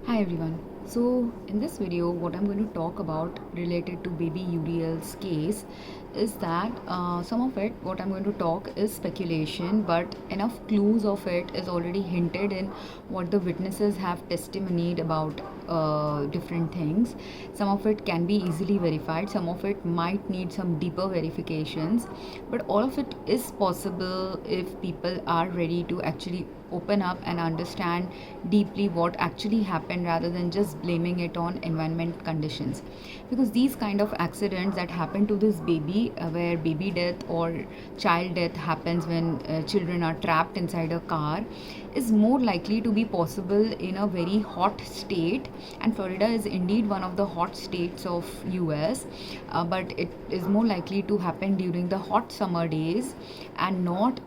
Hi everyone. So in this video what I'm going to talk about related to baby Uriel's case is that some of it what I'm going to talk is speculation, but enough clues of it is already hinted in what the witnesses have testimonied about different things. Some of it can be easily verified, some of it might need some deeper verifications, but all of it is possible if people are ready to actually open up and understand deeply what actually happened rather than just blaming it on environment conditions, because these kind of accidents that happen to this baby, where baby death or child death happens when children are trapped inside a car, is more likely to be possible in a very hot state, and Florida is indeed one of the hot states of US, but it is more likely to happen during the hot summer days and not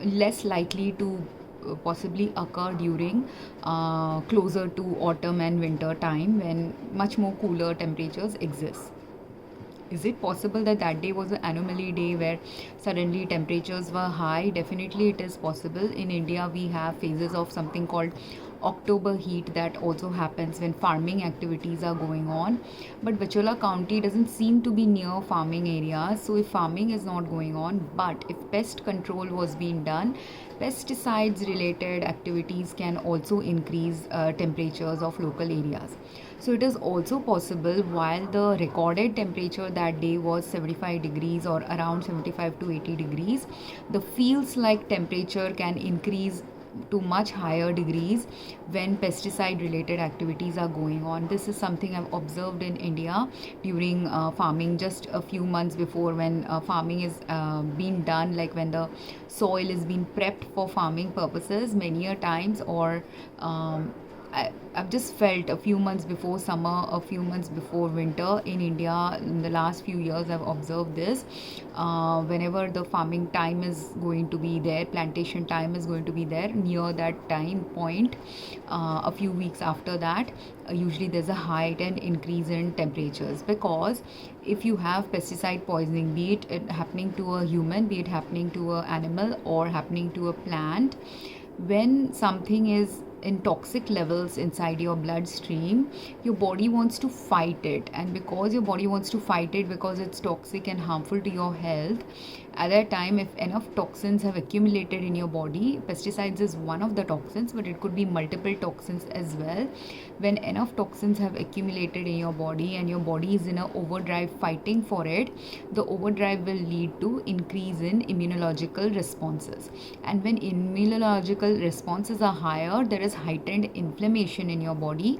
less likely to possibly occur during closer to autumn and winter time when much more cooler temperatures exist. Is it possible that that day was an anomaly day where suddenly temperatures were high? Definitely it is possible. In India we have phases of something called October heat that also happens when farming activities are going on, but Vichola County doesn't seem to be near farming areas. So if farming is not going on, but if pest control was being done, pesticides related activities can also increase temperatures of local areas. So it is also possible, while the recorded temperature that day was 75 degrees or around 75 to 80 degrees, the feels like temperature can increase to much higher degrees when pesticide related activities are going on. This is something I've observed in India during farming just a few months before, when farming is being done, like when the soil is being prepped for farming purposes many a times, or I've just felt a few months before summer, a few months before winter in India. In the last few years, I've observed this. Whenever the farming time is going to be there, plantation time is going to be there, near that time point, a few weeks after that, usually there's a heightened increase in temperatures, because if you have pesticide poisoning, be it happening to a human, be it happening to an animal, or happening to a plant, when something is in toxic levels inside your bloodstream, your body wants to fight it, and because your body wants to fight it because it's toxic and harmful to your health, at that time, if enough toxins have accumulated in your body, pesticides is one of the toxins, but it could be multiple toxins as well. When enough toxins have accumulated in your body and your body is in a overdrive fighting for it, the overdrive will lead to increase in immunological responses, and when immunological responses are higher, there is heightened inflammation in your body,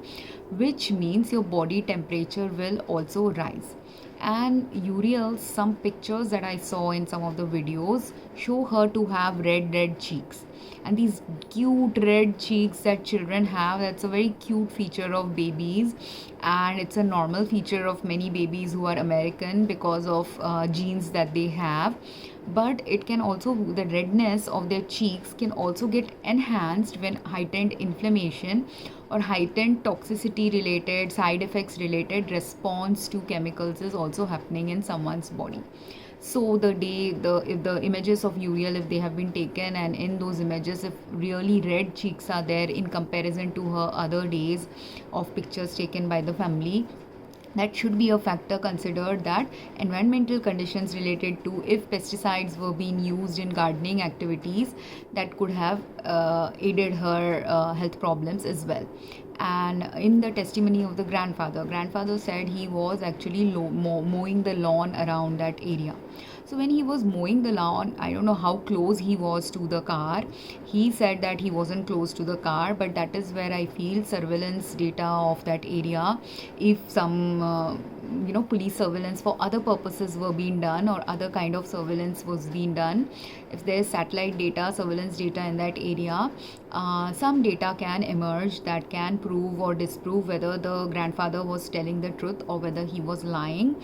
which means your body temperature will also rise. And Uriel, some pictures that I saw in some of the videos show her to have red cheeks, and these cute red cheeks that children have, that's a very cute feature of babies, and it's a normal feature of many babies who are American because of genes that they have. But it can also, the redness of their cheeks can also get enhanced when heightened inflammation or heightened toxicity related, side effects related response to chemicals is also happening in someone's body. So the day, the if the images of Uriel, if they have been taken, and in those images if really red cheeks are there in comparison to her other days of pictures taken by the family, that should be a factor considered, that environmental conditions related to if pesticides were being used in gardening activities, that could have aided her health problems as well. And in the testimony of the grandfather said he was actually mowing the lawn around that area. So when he was mowing the lawn, I don't know how close he was to the car. He said that he wasn't close to the car, but that is where I feel surveillance data of that area, if some police surveillance for other purposes were being done, or other kind of surveillance was being done, if there is satellite data, surveillance data in that area, some data can emerge that can prove or disprove whether the grandfather was telling the truth or whether he was lying.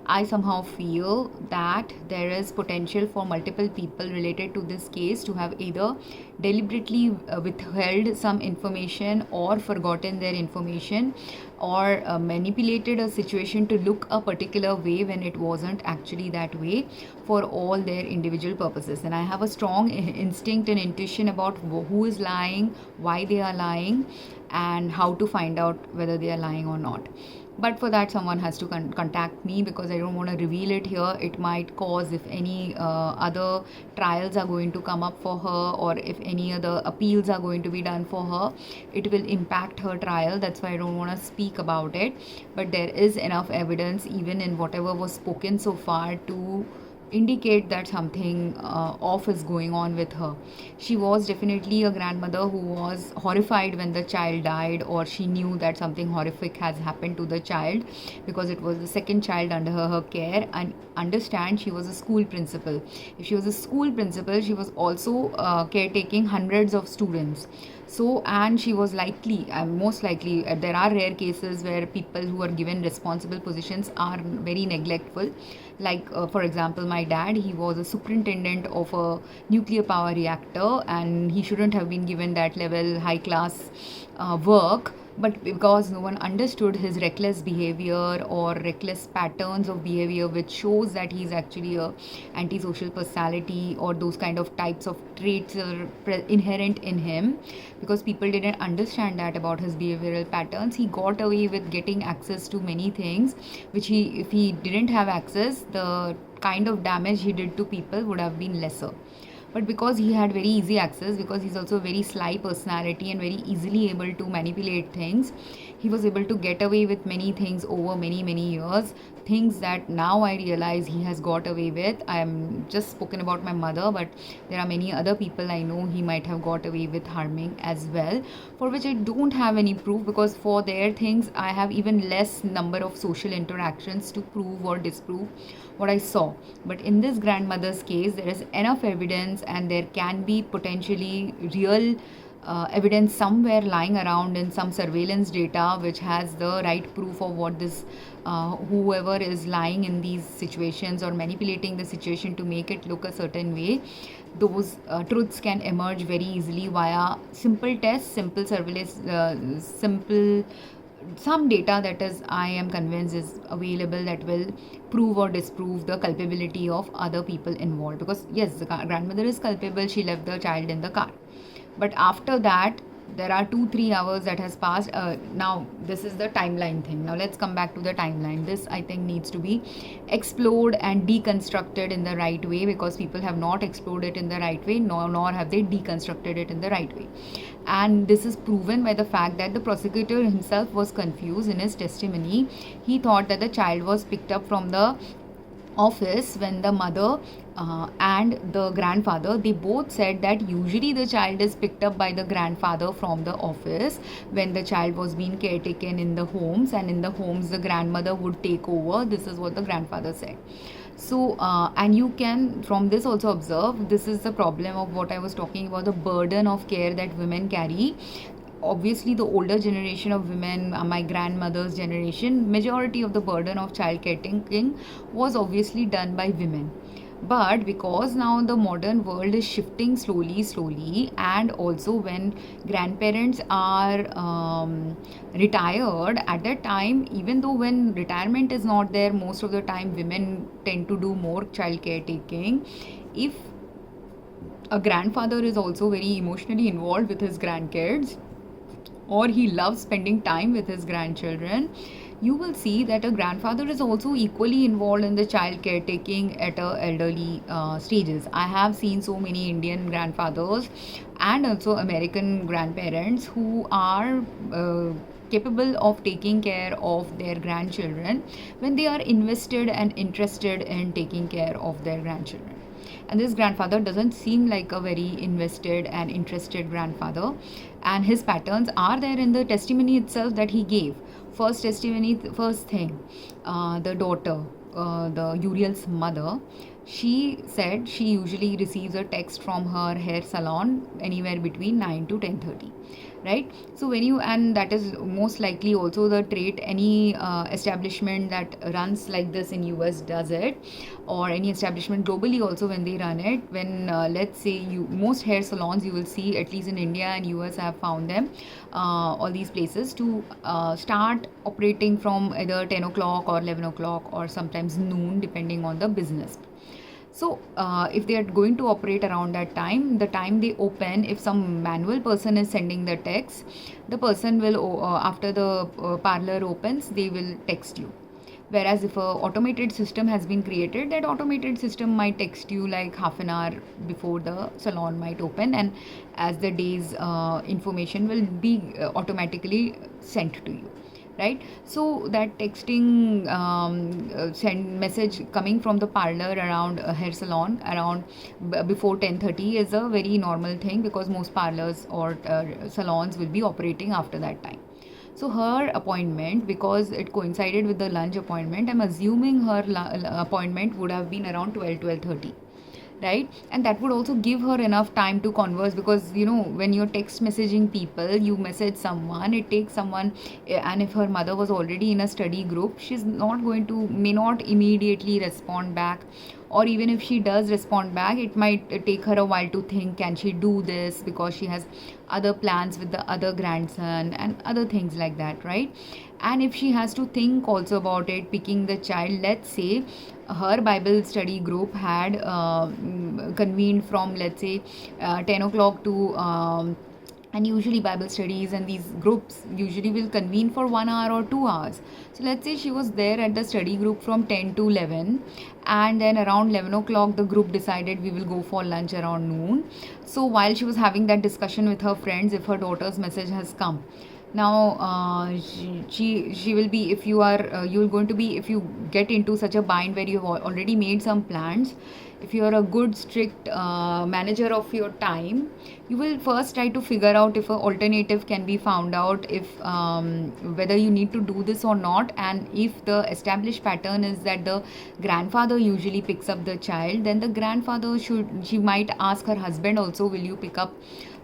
I somehow feel that there is potential for multiple people related to this case to have either deliberately withheld some information or forgotten their information, or manipulated a situation to to look a particular way when it wasn't actually that way for all their individual purposes. And I have a strong instinct and intuition about who is lying, why they are lying, and how to find out whether they are lying or not. But for that, someone has to contact me, because I don't want to reveal it here. It might cause, if any other trials are going to come up for her, or if any other appeals are going to be done for her, it will impact her trial. That's why I don't want to speak about it. But there is enough evidence, even in whatever was spoken so far, to indicate that something off is going on with her. She was definitely a grandmother who was horrified when the child died, or she knew that something horrific has happened to the child, because it was the second child under her care. And understand, she was a school principal. If she was a school principal, she was also caretaking hundreds of students. So, and she was likely, most likely, there are rare cases where people who are given responsible positions are very neglectful. Like, for example, my dad, he was a superintendent of a nuclear power reactor, and he shouldn't have been given that level high class work. But because no one understood his reckless behavior or reckless patterns of behavior, which shows that he's actually a antisocial personality, or those kind of types of traits are inherent in him, because people didn't understand that about his behavioral patterns, he got away with getting access to many things which if he didn't have access, the kind of damage he did to people would have been lesser. But because he had very easy access, because he's also a very sly personality and very easily able to manipulate things, he was able to get away with many things over many years, things that now I realize he has got away with. I am just spoken about my mother, but there are many other people I know he might have got away with harming as well, for which I don't have any proof, because for their things I have even less number of social interactions to prove or disprove what I saw. But in this grandmother's case, there is enough evidence, and there can be potentially real evidence somewhere lying around in some surveillance data, which has the right proof of what this whoever is lying in these situations or manipulating the situation to make it look a certain way. Those truths can emerge very easily via simple tests, simple surveillance, simple some data that is, I am convinced, is available, that will prove or disprove the culpability of other people involved. Because yes, the grandmother is culpable, she left the child in the car, but after that there are 2-3 hours that has passed. Now this is the timeline thing. Now let's come back to the timeline. This, I think, needs to be explored and deconstructed in the right way, because people have not explored it in the right way, nor have they deconstructed it in the right way. And this is proven by the fact that the prosecutor himself was confused in his testimony. He thought that the child was picked up from the office when the mother and the grandfather, they both said that usually the child is picked up by the grandfather from the office when the child was being caretaken in the homes, and in the homes the grandmother would take over. This is what the grandfather said. So and you can from this also observe, this is the problem of what I was talking about, the burden of care that women carry. Obviously the older generation of women, my grandmother's generation, majority of the burden of child caretaking was obviously done by women. But because now the modern world is shifting slowly, and also when grandparents are retired, at that time, even though when retirement is not there, most of the time women tend to do more child caretaking. If a grandfather is also very emotionally involved with his grandkids, or he loves spending time with his grandchildren, you will see that a grandfather is also equally involved in the child caretaking at elderly stages. I have seen so many Indian grandfathers and also American grandparents who are capable of taking care of their grandchildren when they are invested and interested in taking care of their grandchildren. And this grandfather doesn't seem like a very invested and interested grandfather, and his patterns are there in the testimony itself that he gave. First thing, the daughter, the Uriel's mother, she said she usually receives a text from her hair salon anywhere between 9 to 10:30. right? So when you, and that is most likely also the trait any establishment that runs like this in US does it, or any establishment globally also when they run it. When let's say you, most hair salons you will see, at least in India and US I have found them, all these places to start operating from either 10 o'clock or 11 o'clock or sometimes noon depending on the business. So, if they are going to operate around that time, the time they open, if some manual person is sending the text, the person will, after the parlor opens, they will text you. Whereas if a automated system has been created, that automated system might text you like half an hour before the salon might open, and as the day's information will be automatically sent to you, right? So that texting send message coming from the parlor around a hair salon around before 10:30 is a very normal thing, because most parlors or salons will be operating after that time. So her appointment, because it coincided with the lunch appointment, I'm assuming her appointment would have been around 12:30, right? And that would also give her enough time to converse, because you know, when you're text messaging people, you message someone, it takes someone, and if her mother was already in a study group, she's not going to, may not immediately respond back, or even if she does respond back, it might take her a while to think, can she do this, because she has other plans with the other grandson and other things like that, right? And if she has to think also about it, picking the child, let's say her Bible study group had convened from, let's say, 10 o'clock to and usually Bible studies and these groups usually will convene for 1 hour or 2 hours. So let's say she was there at the study group from 10 to 11, and then around 11 o'clock the group decided we will go for lunch around noon. So while she was having that discussion with her friends, if her daughter's message has come, now she will be, if you are you're going to be, if you get into such a bind where you have already made some plans, if you are a good strict manager of your time, you will first try to figure out if an alternative can be found out, if whether you need to do this or not. And if the established pattern is that the grandfather usually picks up the child, then the grandfather should, she might ask her husband also, will you pick up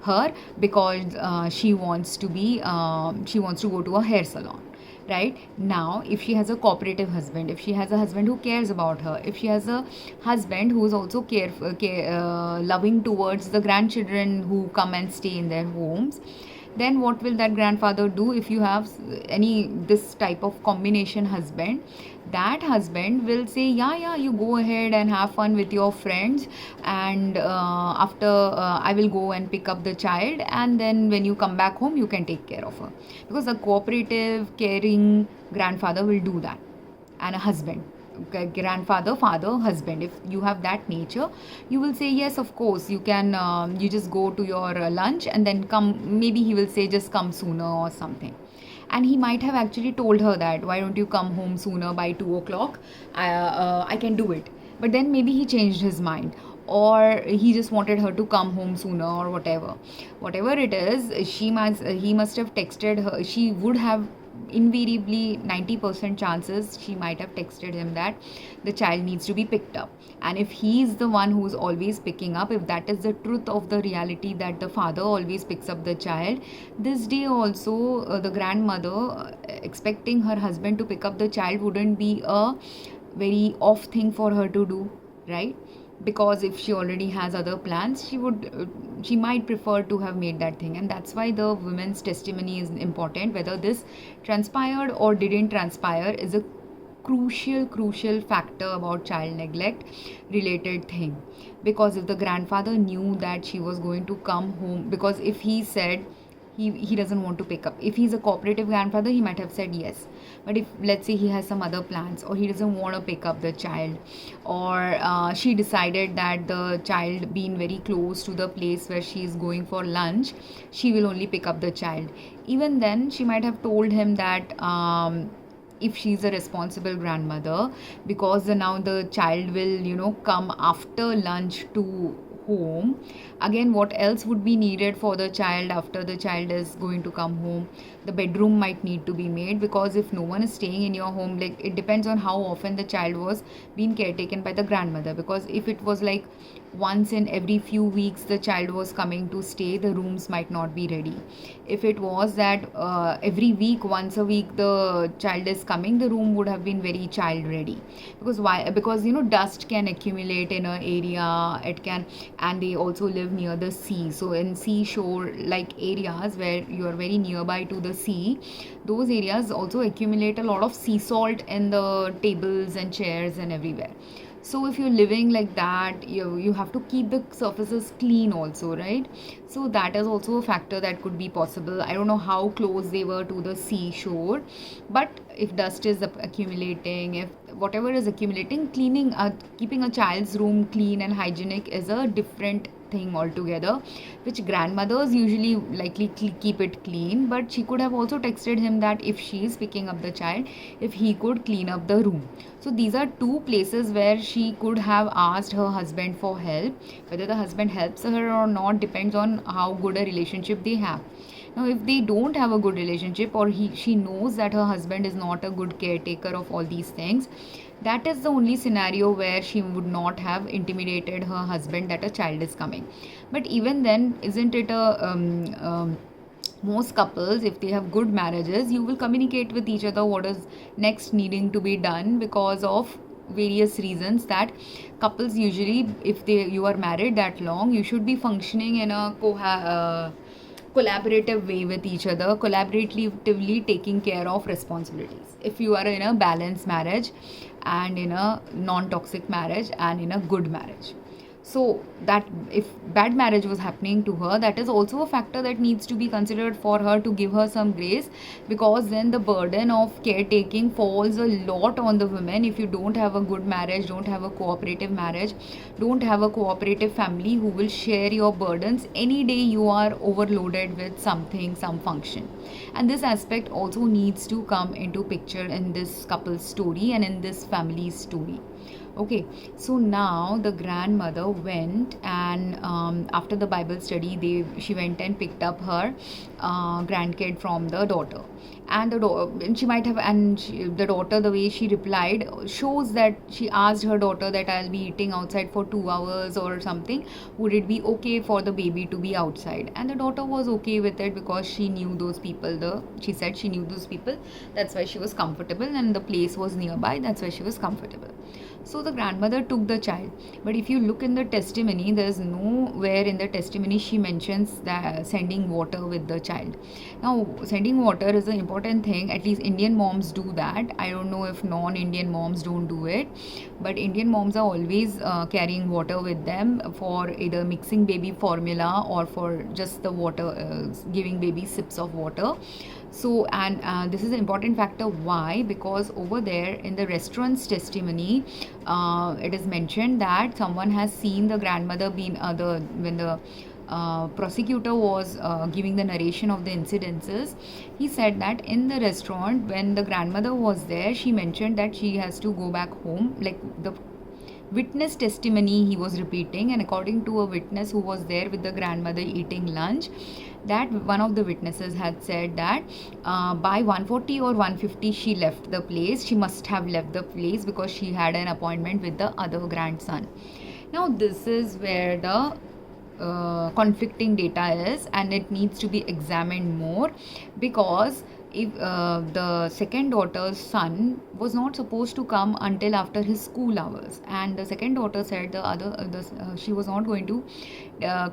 her, because she wants to be she wants to go to a hair salon, right? Now if she has a cooperative husband, if she has a husband who cares about her, if she has a husband who is also loving towards the grandchildren who come and stay in their homes, then what will that grandfather do? If you have any this type of combination husband, that husband will say, yeah, you go ahead and have fun with your friends, and after I will go and pick up the child, and then when you come back home you can take care of her. Because a cooperative caring grandfather will do that. And a husband, grandfather, father, husband, if you have that nature, you will say yes, of course you can, you just go to your lunch and then come. Maybe he will say just come sooner or something, and he might have actually told her that, why don't you come home sooner by 2 o'clock, I can do it. But then maybe he changed his mind, or he just wanted her to come home sooner, or whatever it is, he must have texted her. She would have, invariably 90% chances, she might have texted him that the child needs to be picked up. And if he's the one who's always picking up, if that is the truth of the reality, that the father always picks up the child, this day also the grandmother expecting her husband to pick up the child wouldn't be a very off thing for her to do, right? Because if she already has other plans, she might prefer to have made that thing. And that's why the women's testimony is important. Whether this transpired or didn't transpire is a crucial factor about child neglect related thing. Because if the grandfather knew that she was going to come home, because if he said he doesn't want to pick up, if he's a cooperative grandfather, he might have said yes. But if, let's say, he has some other plans, or he doesn't want to pick up the child, or she decided that the child being very close to the place where she is going for lunch, she will only pick up the child, even then she might have told him that if she's a responsible grandmother, because now the child will come after lunch to home. Again, what else would be needed for the child after the child is going to come home? the bedroom might need to be made, because if no one is staying in your home, like it depends on how often the child was being caretaken by the grandmother. Because if it was like once in every few weeks the child was coming to stay, the rooms might not be ready. If it was that every week, once a week the child is coming, the room would have been very child ready. Because why? Because dust can accumulate in an area, it can. And they also live near the sea, so in seashore like areas where you are very nearby to the sea, those areas also accumulate a lot of sea salt in the tables and chairs and everywhere. So if you're living like that, you have to keep the surfaces clean also, right? So that is also a factor that could be possible. I don't know how close they were to the seashore, but if dust is accumulating, if whatever is accumulating, cleaning, keeping a child's room clean and hygienic is a different thing altogether, which grandmothers usually likely keep it clean. But she could have also texted him that if she is picking up the child, if he could clean up the room. So these are two places where she could have asked her husband for help. Whether the husband helps her or not depends on how good a relationship they have. Now if they don't have a good relationship, or she knows that her husband is not a good caretaker of all these things, that is the only scenario where she would not have intimidated her husband that a child is coming. But even then, isn't it a most couples, if they have good marriages, you will communicate with each other what is next needing to be done, because of various reasons that couples usually, if you are married that long, you should be functioning in a collaborative way with each other, collaboratively taking care of responsibilities. If you are in a balanced marriage and in a non-toxic marriage and in a good marriage, so that if bad marriage was happening to her, that is also a factor that needs to be considered for her to give her some grace. Because then the burden of caretaking falls a lot on the women. If you don't have a good marriage, don't have a cooperative marriage, don't have a cooperative family who will share your burdens, any day you are overloaded with something, some function. And this aspect also needs to come into picture in this couple's story and in this family's story. Okay, so now the grandmother went, and after the Bible study, she went and picked up her grandkid from the daughter. And the daughter, the way she replied shows that she asked her daughter that I'll be eating outside for 2 hours or something. Would it be okay for the baby to be outside? And the daughter was okay with it, because she knew those people. She said she knew those people. That's why she was comfortable, and the place was nearby. That's why she was comfortable. So the grandmother took the child. But if you look in the testimony, there is nowhere in the testimony she mentions that sending water with the child. Now, sending water is an important thing. At least Indian moms do that. I don't know if non-Indian moms don't do it. But Indian moms are always carrying water with them for either mixing baby formula or for just the water, giving baby sips of water. So, and this is an important factor. Why? Because over there in the restaurant's testimony, it is mentioned that someone has seen the grandmother when the prosecutor was giving the narration of the incidences. He said that in the restaurant, when the grandmother was there, she mentioned that she has to go back home. Like the witness testimony he was repeating, and according to a witness who was there with the grandmother eating lunch, that one of the witnesses had said that by 1:40 or 1:50 she left the place. She must have left the place because she had an appointment with the other grandson. Now this is where the conflicting data is, and it needs to be examined more. Because if the second daughter's son was not supposed to come until after his school hours, and the second daughter said she was not going to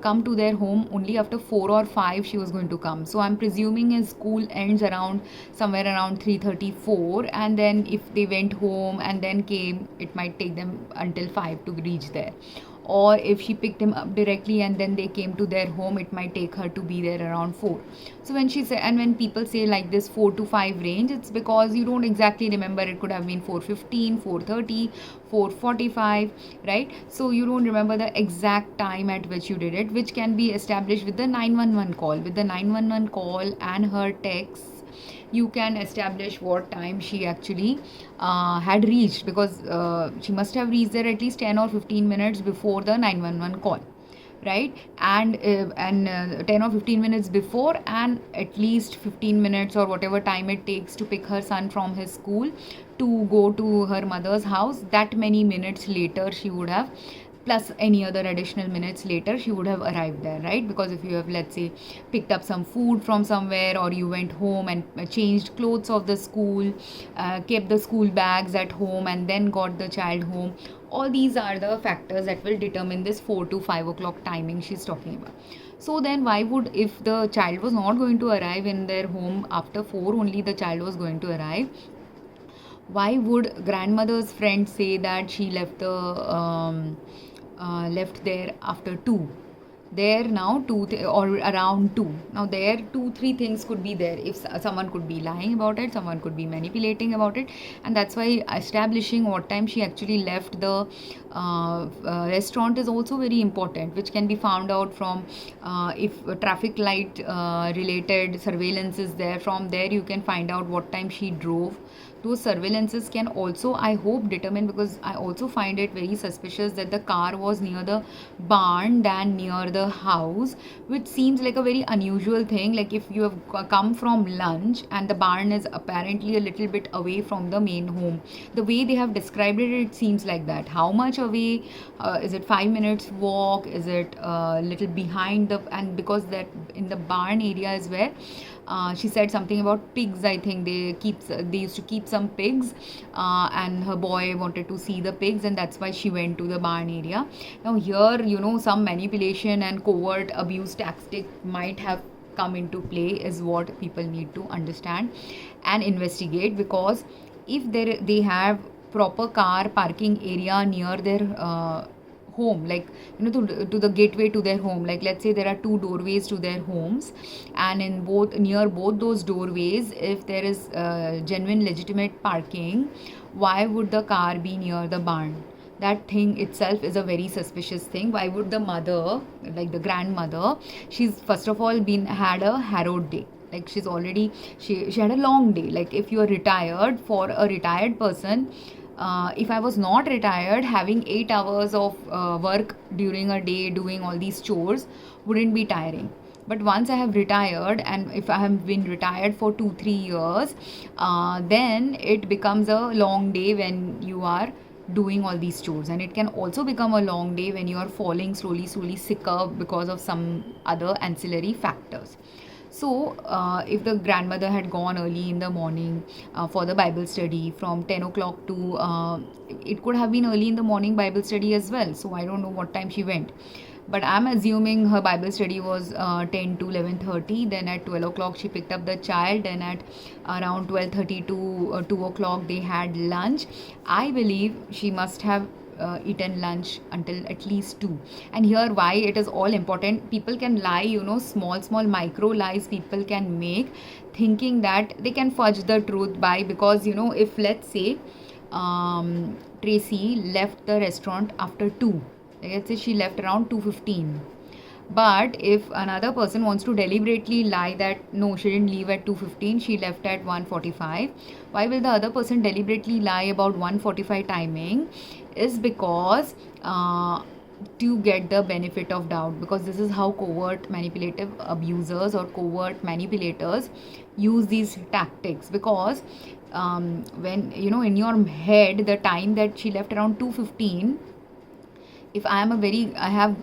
come to their home, only after 4 or 5 she was going to come. So I'm presuming his school ends around somewhere around 3:34, and then if they went home and then came, it might take them until 5 to reach there. Or if she picked him up directly and then they came to their home, it might take her to be there around 4. So when she said, and when people say like this 4 to 5 range, it's because you don't exactly remember. It could have been 4:15, 4:30, 4:45, right? So you don't remember the exact time at which you did it, which can be established with the 911 call. With the 911 call and her text, you can establish what time she actually had reached, because she must have reached there at least 10 or 15 minutes before the 911 call, right? And 10 or 15 minutes before, and at least 15 minutes or whatever time it takes to pick her son from his school to go to her mother's house, that many minutes later she would have, plus any other additional minutes later, she would have arrived there, right? Because if you have, let's say, picked up some food from somewhere, or you went home and changed clothes of the school, kept the school bags at home, and then got the child home, all these are the factors that will determine this 4 to 5 o'clock timing she's talking about. So then why would, if the child was not going to arrive in their home after 4 only, the child was going to arrive, why would grandmother's friend say that she left the left there after 2? There now or around 2. Now there 2-3 things could be there. If someone could be lying about it, someone could be manipulating about it, and that's why establishing what time she actually left the restaurant is also very important, which can be found out from if traffic light related surveillance is there. From there you can find out what time she drove. Those surveillances can also, I hope, determine, because I also find it very suspicious that the car was near the barn than near the house, which seems like a very unusual thing. Like if you have come from lunch and the barn is apparently a little bit away from the main home, the way they have described it, it seems like that. How much away? Is it 5 minutes walk? Is it a little behind the, and because that in the barn area is where she said something about pigs. I think they used to keep some pigs, and her boy wanted to see the pigs, and that's why she went to the barn area. Now here, some manipulation and covert abuse tactic might have come into play, is what people need to understand and investigate. Because if they have proper car parking area near their home, like to the gateway to their home, like let's say there are 2 doorways to their homes, and in near both those doorways, if there is genuine legitimate parking, why would the car be near the barn? That thing itself is a very suspicious thing. Why would the mother, like the grandmother, she's first of all had a harrowed day. Like she's already, she had a long day. Like if you are retired, for a retired person, if I was not retired, having 8 hours of work during a day doing all these chores wouldn't be tiring. But once I have retired, and if I have been retired for 2-3 years, then it becomes a long day when you are doing all these chores. And it can also become a long day when you are falling slowly sicker because of some other ancillary factors. So, if the grandmother had gone early in the morning for the Bible study from 10 o'clock to, it could have been early in the morning Bible study as well. So, I don't know what time she went. But I'm assuming her Bible study was 10 to 11:30. Then at 12 o'clock she picked up the child. And at around 12:30 to 2 o'clock they had lunch. I believe she must have eaten lunch until at least 2. And here why it is all important. People can lie, small micro lies people can make, thinking that they can fudge the truth by, because if let's say Tracy left the restaurant after 2, let's say she left around 2:15, but if another person wants to deliberately lie that no, she didn't leave at 2:15, she left at 1:45, why will the other person deliberately lie about 1:45 timing? Is because to get the benefit of doubt, because this is how covert manipulative abusers or covert manipulators use these tactics. Because when in your head the time that she left around 2:15, if I have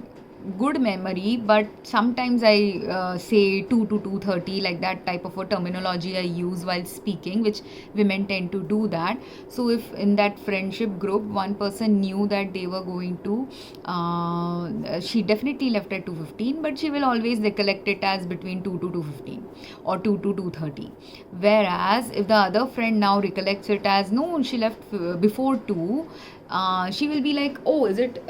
good memory, but sometimes I say 2 to 2:30, like that type of a terminology I use while speaking, which women tend to do that. So if in that friendship group one person knew that they were going to, she definitely left at 2:15, but she will always recollect it as between 2 to 2:15 or 2 to 2:30. Whereas if the other friend now recollects it as no, she left before 2, she will be like, oh, is it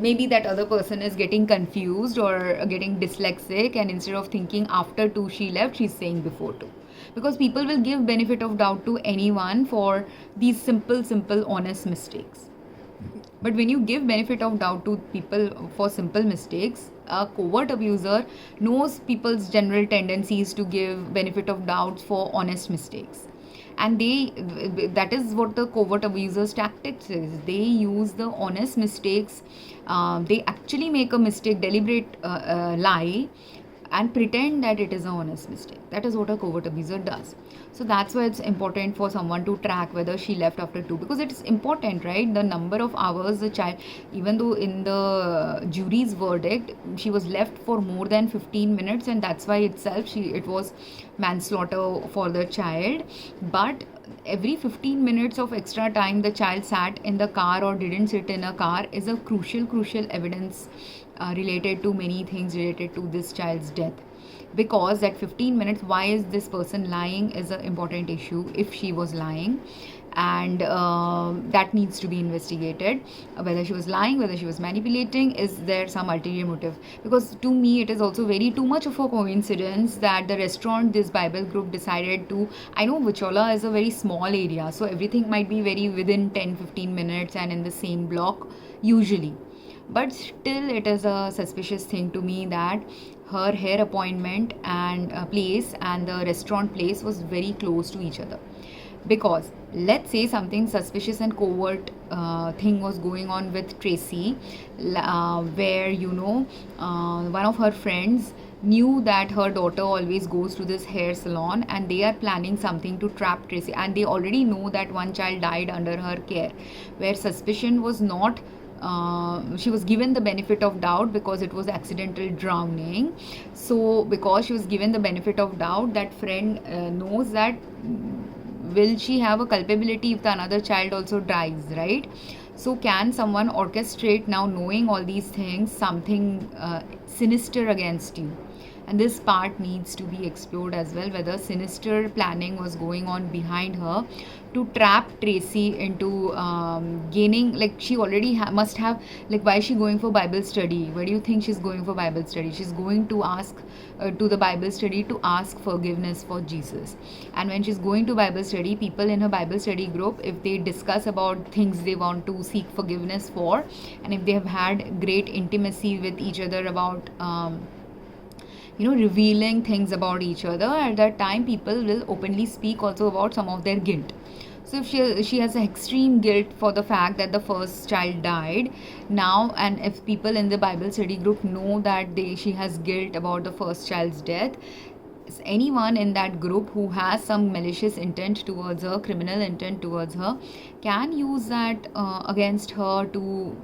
maybe that other person is getting confused or getting dyslexic, and instead of thinking after 2 she left, she's saying before 2. Because people will give benefit of doubt to anyone for these simple honest mistakes. But when you give benefit of doubt to people for simple mistakes, a covert abuser knows people's general tendencies to give benefit of doubts for honest mistakes. And that is what the covert abusers tactics is. They use the honest mistakes. They actually make a mistake, deliberate lie, and pretend that it is an honest mistake. That is what a covert abuser does. So that's why it's important for someone to track whether she left after 2, because it's important, right? The number of hours the child, even though in the jury's verdict she was left for more than 15 minutes, and that's why itself it was manslaughter for the child. But every 15 minutes of extra time the child sat in the car or didn't sit in a car is a crucial evidence related to many things related to this child's death. Because that 15 minutes, why is this person lying, is an important issue if she was lying. And that needs to be investigated, whether she was lying, whether she was manipulating, is there some ulterior motive. Because to me it is also very too much of a coincidence that the restaurant this Bible group decided to, I know Vichola is a very small area, so everything might be very within 10-15 minutes and in the same block usually, but still it is a suspicious thing to me that her hair appointment and place and the restaurant place was very close to each other. Because let's say something suspicious and covert thing was going on with Tracy, where one of her friends knew that her daughter always goes to this hair salon, and they are planning something to trap Tracy, and they already know that one child died under her care, where suspicion was not she was given the benefit of doubt because it was accidental drowning. So because she was given the benefit of doubt, that friend knows that will she have a culpability if the another child also dies, right? So can someone orchestrate, now knowing all these things, something sinister against you? And this part needs to be explored as well, whether sinister planning was going on behind her to trap Tracy into gaining, like she already must have, like why is she going for Bible study? Why do you think she's going for Bible study? She's going to ask to the Bible study to ask forgiveness for Jesus. And when she's going to Bible study, people in her Bible study group, if they discuss about things they want to seek forgiveness for, and if they have had great intimacy with each other about revealing things about each other, at that time people will openly speak also about some of their guilt. So if she has extreme guilt for the fact that the first child died now, and if people in the Bible study group know that she has guilt about the first child's death, anyone in that group who has some malicious intent towards her, criminal intent towards her, can use that against her to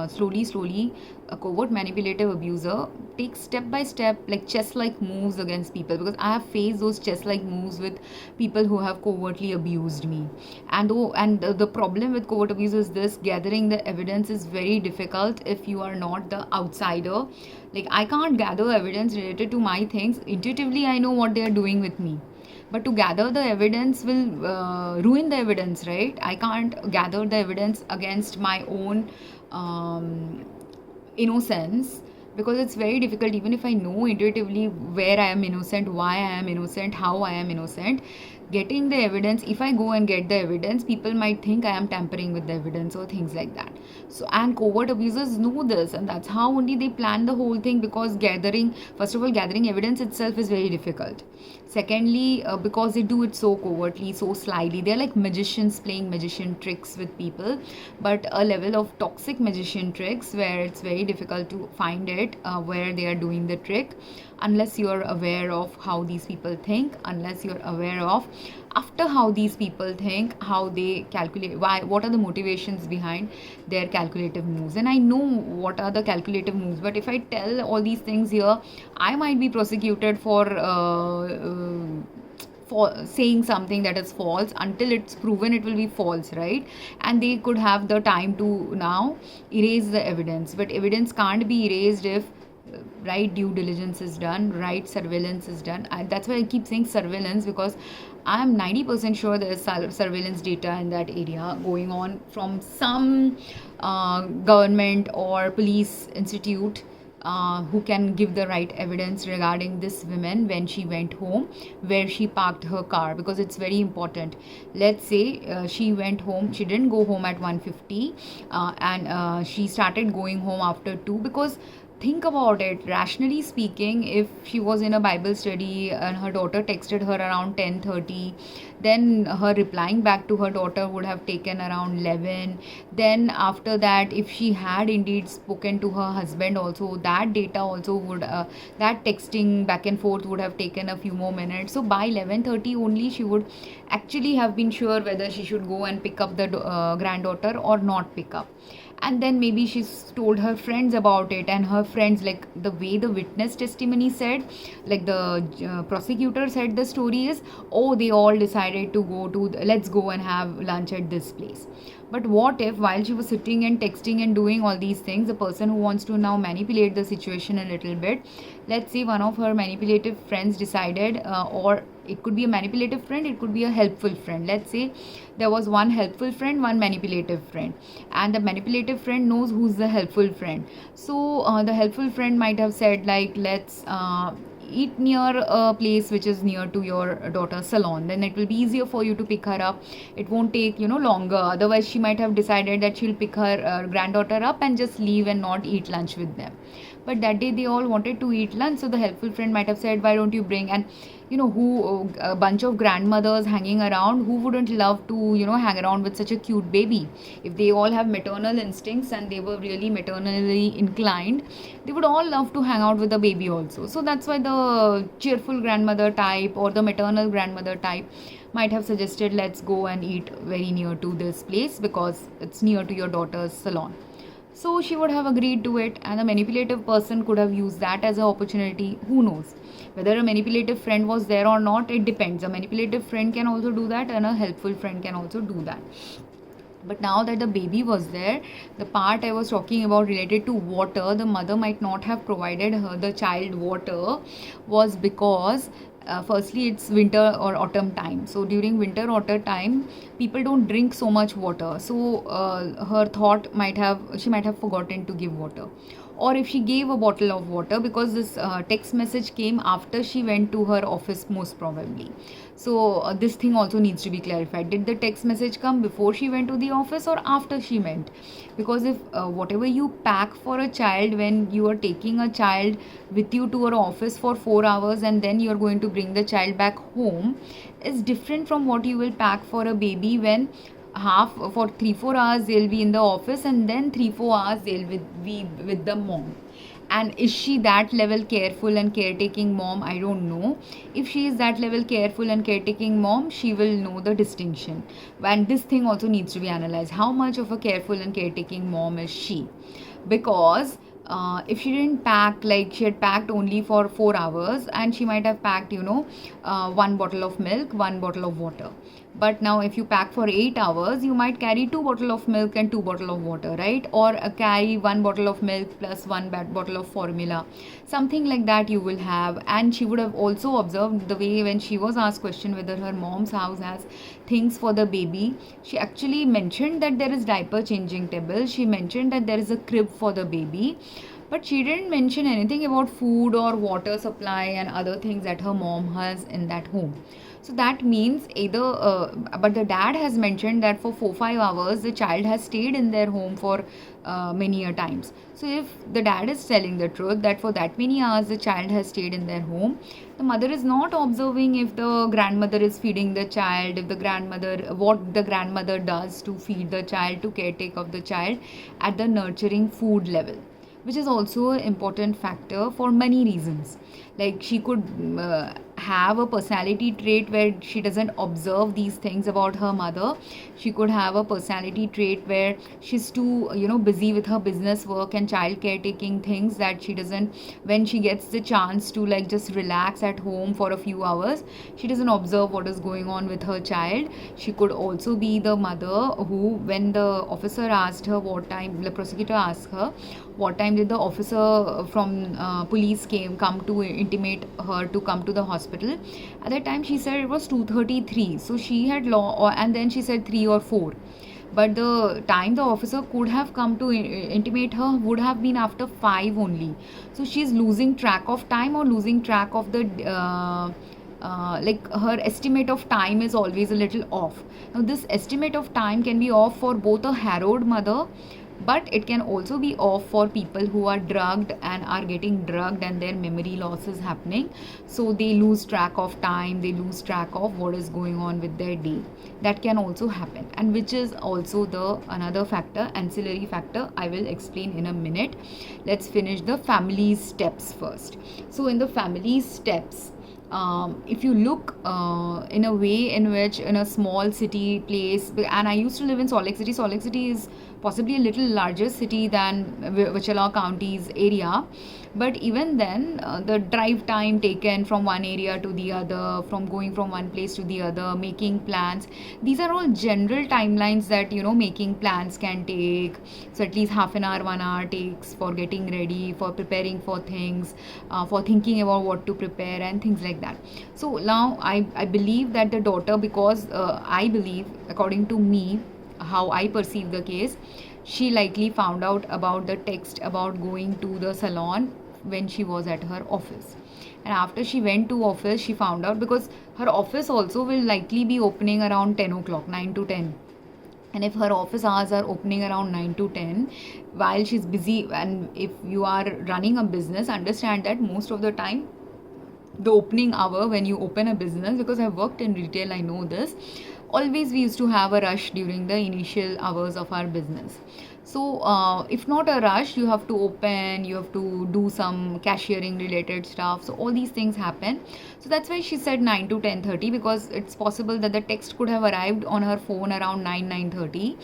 slowly a covert manipulative abuser takes step by step, like chess like moves against people, because I have faced those chess like moves with people who have covertly abused me. And the problem with covert abuse is this: gathering the evidence is very difficult if you are not the outsider. Like I can't gather evidence related to my things. Intuitively I know what they are doing with me, but to gather the evidence will ruin the evidence, right? I can't gather the evidence against my own innocence, because it's very difficult. Even if I know intuitively where I am innocent, why I am innocent, how I am innocent, getting the evidence, if I go and get the evidence, people might think I am tampering with the evidence or things like that. So, and covert abusers know this, and that's how only they plan the whole thing, because first of all, gathering evidence itself is very difficult. Secondly, because they do it so covertly, so slyly, they're like magicians playing magician tricks with people, but a level of toxic magician tricks where it's very difficult to find it where they are doing the trick, unless you're aware of how these people think, unless you're aware of after how these people think, how they calculate, what are the motivations behind their calculative moves. And I know what are the calculative moves, but if I tell all these things here, I might be prosecuted for saying something that is false. Until it's proven, it will be false, right? And they could have the time to now erase the evidence, but evidence can't be erased if right due diligence is done, right surveillance is done. That's why I keep saying surveillance, because I am 90% sure there is surveillance data in that area going on from some government or police institute who can give the right evidence regarding this woman when she went home, where she parked her car, because it's very important. Let's say she went home, she didn't go home at 1:50 and she started going home after 2, because think about it, rationally speaking, if she was in a Bible study and her daughter texted her around 10:30, then her replying back to her daughter would have taken around 11. Then after that, if she had indeed spoken to her husband also, that data also would that texting back and forth would have taken a few more minutes. So by 11:30 only she would actually have been sure whether she should go and pick up the granddaughter or not pick up. And then maybe she's told her friends about it, and her friends, like the way the witness testimony said, like the prosecutor said, the story is, oh, they all decided to go to let's go and have lunch at this place. But what if while she was sitting and texting and doing all these things, the person who wants to now manipulate the situation a little bit, let's say one of her manipulative friends decided, or it could be a manipulative friend, it could be a helpful friend. Let's say there was one helpful friend, one manipulative friend, and the manipulative friend knows who's the helpful friend. So the helpful friend might have said, like, let's eat near a place which is near to your daughter's salon, then it will be easier for you to pick her up. It won't take longer. Otherwise she might have decided that she'll pick her granddaughter up and just leave and not eat lunch with them. But that day they all wanted to eat lunch, so the helpful friend might have said, why don't you bring, and who a bunch of grandmothers hanging around, who wouldn't love to hang around with such a cute baby? If they all have maternal instincts and they were really maternally inclined, they would all love to hang out with the baby also. So that's why the cheerful grandmother type or the maternal grandmother type might have suggested, let's go and eat very near to this place because it's near to your daughter's salon. So she would have agreed to it, and the manipulative person could have used that as an opportunity. Who knows? Whether a manipulative friend was there or not, it depends. A manipulative friend can also do that, and a helpful friend can also do that. But now that the baby was there, the part I was talking about related to water, the mother might not have provided her the child water, was because firstly it's winter or autumn time. So during winter autumn time, people don't drink so much water. So her thought she might have forgotten to give water. Or if she gave a bottle of water, because this text message came after she went to her office most probably. So this thing also needs to be clarified. Did the text message come before she went to the office or after she went? Because if whatever you pack for a child, when you are taking a child with you to your office for 4 hours and then you are going to bring the child back home, is different from what you will pack for a baby, when for 3-4 hours they'll be in the office and then 3-4 hours they'll be with the mom. And is she that level careful and caretaking mom? I don't know. If she is that level careful and caretaking mom, she will know the distinction. And this thing also needs to be analyzed. How much of a careful and caretaking mom is she? Because if she didn't pack, like she had packed only for 4 hours, and she might have packed 1 bottle of milk, 1 bottle of water. But now if you pack for 8 hours, you might carry 2 bottle of milk and 2 bottle of water, right? Or carry 1 bottle of milk plus 1 bottle of formula, something like that you will have. And she would have also observed the way when she was asked question whether her mom's house has things for the baby, she actually mentioned that there is diaper changing table, she mentioned that there is a crib for the baby, but she didn't mention anything about food or water supply and other things that her mom has in that home. So that means either, but the dad has mentioned that for 4-5 hours the child has stayed in their home for many a times. So if the dad is telling the truth that for that many hours the child has stayed in their home, the mother is not observing if the grandmother is feeding the child, if the grandmother, what the grandmother does to feed the child, to caretake of the child at the nurturing food level, which is also an important factor for many reasons. Like she could have a personality trait where she doesn't observe these things about her mother. She could have a personality trait where she's too busy with her business work and child caretaking things, that she doesn't, when she gets the chance to like just relax at home for a few hours, she doesn't observe what is going on with her child. She could also be the mother who, when the officer asked her what time, the prosecutor asked her what time did the officer from police come to intimate her to come to the hospital. At that time she said it was 2:33, so she had and then she said 3 or 4, but the time the officer could have come to intimate her would have been after 5 only. So she's losing track of time, or losing track of the like her estimate of time is always a little off. Now this estimate of time can be off for both a harrowed mother but it can also be off for people who are drugged and are getting drugged and their memory loss is happening, so they lose track of time, they lose track of what is going on with their day. That can also happen, and which is also the another factor, ancillary factor, I will explain in a minute. Let's finish the family steps first. So in the family steps, if you look in a way in which in a small city place, and I used to live in Salt Lake City. Salt Lake City is possibly a little larger city than Wichita County's area, but even then the drive time taken from one area to the other, from going from one place to the other, making plans, these are all general timelines that making plans can take. So at least half an hour, 1 hour takes for getting ready, for preparing for things, for thinking about what to prepare and things like that. So now I believe that the daughter, because I believe, according to me, how I perceive the case, she likely found out about the text about going to the salon when she was at her office. And after she went to office, she found out, because her office also will likely be opening around 10 o'clock, 9 to 10. And if her office hours are opening around 9 to 10 while she's busy, and if you are running a business, understand that most of the time the opening hour when you open a business, because I've worked in retail, I know this, always we used to have a rush during the initial hours of our business. So if not a rush, you have to open, you have to do some cashiering related stuff, so all these things happen. So that's why she said 9 to 10:30, because it's possible that the text could have arrived on her phone around 9:30,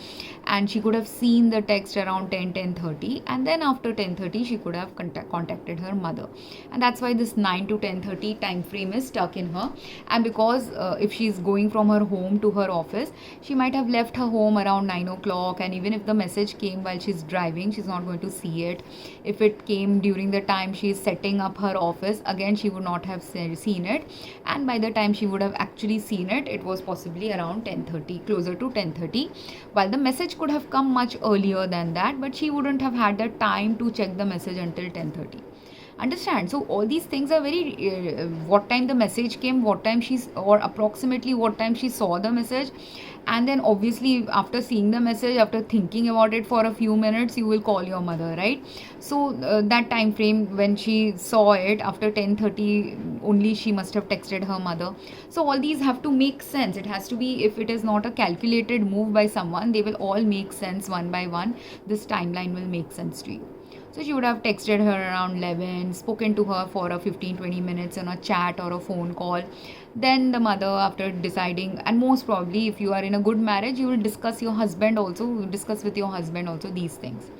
and she could have seen the text around 10:30, and then after 10:30 she could have contacted her mother, and that's why this 9 to 10:30 time frame is stuck in her. And because if she's going from her home to her office, she might have left her home around 9 o'clock, and even if the message came while she's driving, she's not going to see it. If it came during the time she's setting up her office, again she would not have seen it, and by the time she would have actually seen it, it was possibly around 10:30, closer to 10:30, while the message could have come much earlier than that, but she wouldn't have had the time to check the message until 10:30. Understand? So all these things are very what time the message came, what time she's, or approximately what time she saw the message, and then obviously after seeing the message, after thinking about it for a few minutes, you will call your mother, right? So that time frame when she saw it after 10:30 only, she must have texted her mother. So all these have to make sense. It has to be, if it is not a calculated move by someone, they will all make sense one by one. This timeline will make sense to you. So she would have texted her around 11, spoken to her for a 15-20 minutes on a chat or a phone call. Then the mother, after deciding, and most probably if you are in a good marriage, you will discuss with your husband also these things.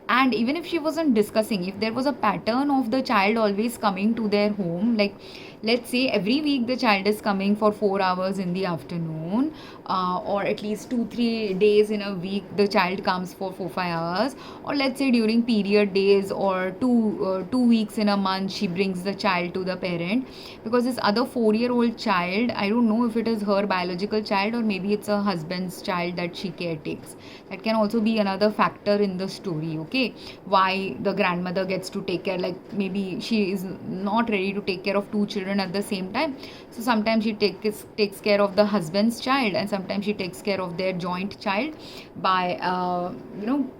And even if she wasn't discussing, if there was a pattern of the child always coming to their home, like let's say every week the child is coming for 4 hours in the afternoon, or at least 2-3 days in a week the child comes for 4-5 hours, or let's say during period days, or 2 weeks in a month she brings the child to the parent, because this other 4-year-old child, I don't know if it is her biological child or maybe it's her husband's child that she caretakes. That can also be another factor in the story. Okay, why the grandmother gets to take care, like maybe she is not ready to take care of two children at the same time, so sometimes she takes care of the husband's child, and sometimes she takes care of their joint child by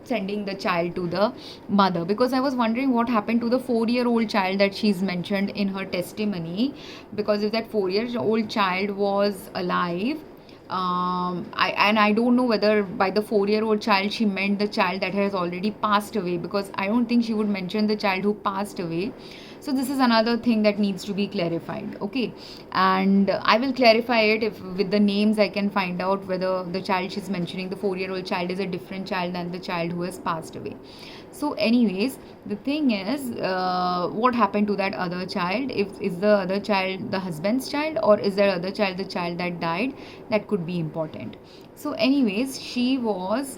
sending the child to the mother. Because I was wondering what happened to the 4-year-old child that she's mentioned in her testimony, because if that 4-year-old child was alive, I don't know whether by the 4-year-old child she meant the child that has already passed away, because I don't think she would mention the child who passed away. So this is another thing that needs to be clarified. Okay, and I will clarify it if with the names I can find out whether the child she's mentioning, the 4-year-old child, is a different child than the child who has passed away. So anyways, the thing is, what happened to that other child? Is the other child the husband's child, or is that other child the child that died? That could be important. So anyways, she was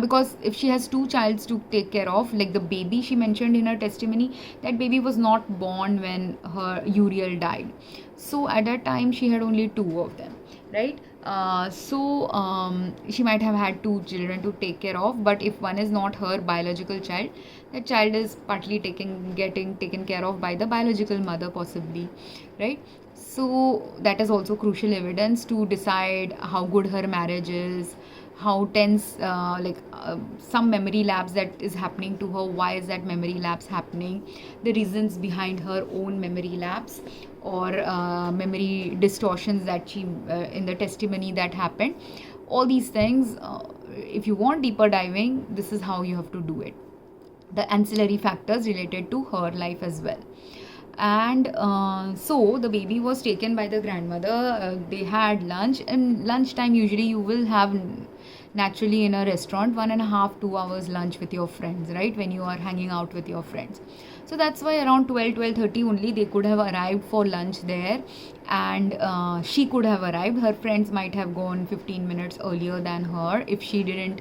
because if she has two childs to take care of, like the baby she mentioned in her testimony, that baby was not born when her Uriel died. So at that time she had only two of them, right? She might have had two children to take care of, but if one is not her biological child, that child is partly getting taken care of by the biological mother possibly, right? So that is also crucial evidence to decide how good her marriage is, how tense, some memory lapse that is happening to her. Why is that memory lapse happening? The reasons behind her own memory lapse or memory distortions that she in the testimony that happened. All these things, if you want deeper diving, this is how you have to do it. The ancillary factors related to her life as well. And so the baby was taken by the grandmother. They had lunch, and lunchtime usually you will have naturally in a restaurant 1.5 2 hours lunch with your friends, right, when you are hanging out with your friends. So that's why around 12 12:30 only they could have arrived for lunch there. And she could have arrived. Her friends might have gone 15 minutes earlier than her if she didn't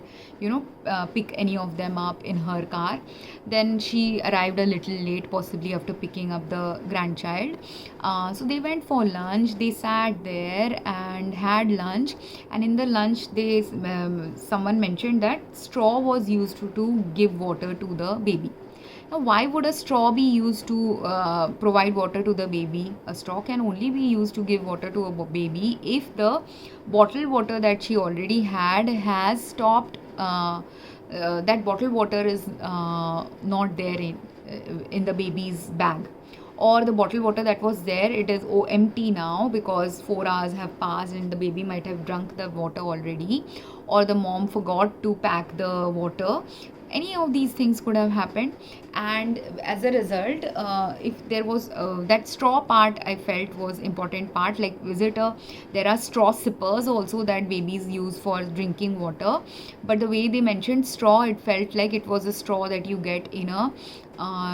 pick any of them up in her car. Then she arrived a little late, possibly after picking up the grandchild. So they went for lunch. They sat there and had lunch. And in the lunch, someone mentioned that straw was used to give water to the baby. Now, why would a straw be used to provide water to the baby? A straw can only be used to give water to a baby if the bottled water that she already had has stopped. That bottled water is not there in the baby's bag, or the bottled water that was there, it is empty now because 4 hours have passed and the baby might have drunk the water already, or the mom forgot to pack the water. Any of these things could have happened. And as a result, if there was that straw part, I felt was important part. Like, there are straw sippers also that babies use for drinking water, but the way they mentioned straw, it felt like it was a straw that you get in a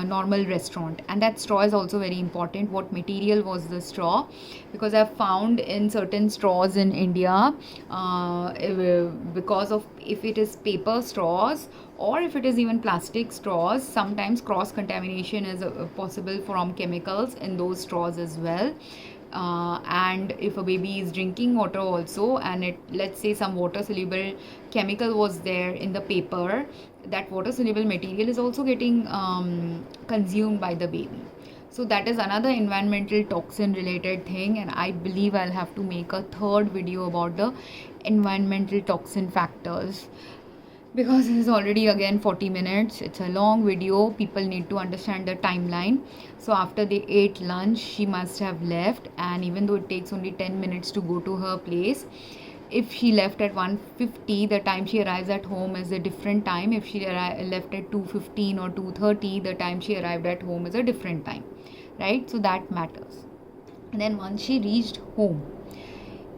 normal restaurant. And that straw is also very important. What material was the straw? Because I've found in certain straws in India, because of, if it is paper straws or if it is even plastic straws, sometimes cross contamination is possible from chemicals in those straws as well. And if a baby is drinking water also, and let's say some water soluble chemical was there in the paper, that water soluble material is also getting consumed by the baby. So that is another environmental toxin related thing, and I believe I'll have to make a third video about the environmental toxin factors, because it is already again 40 minutes. It's a long video. People need to understand the timeline. So after they ate lunch, she must have left, and even though it takes only 10 minutes to go to her place, if she left at 1:50, the time she arrives at home is a different time. If she left at 2:15 or 2:30, the time she arrived at home is a different time, right? So that matters. And then once she reached home,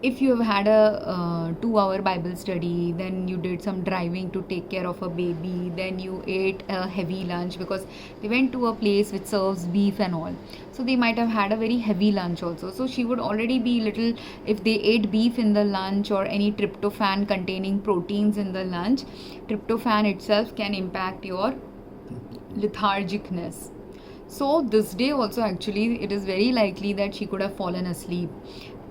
if you have had a 2-hour Bible study, then you did some driving to take care of a baby, then you ate a heavy lunch because they went to a place which serves beef and all. So they might have had a very heavy lunch also. So she would already be little, if they ate beef in the lunch or any tryptophan containing proteins in the lunch, tryptophan itself can impact your lethargicness. So this day also, actually, it is very likely that she could have fallen asleep.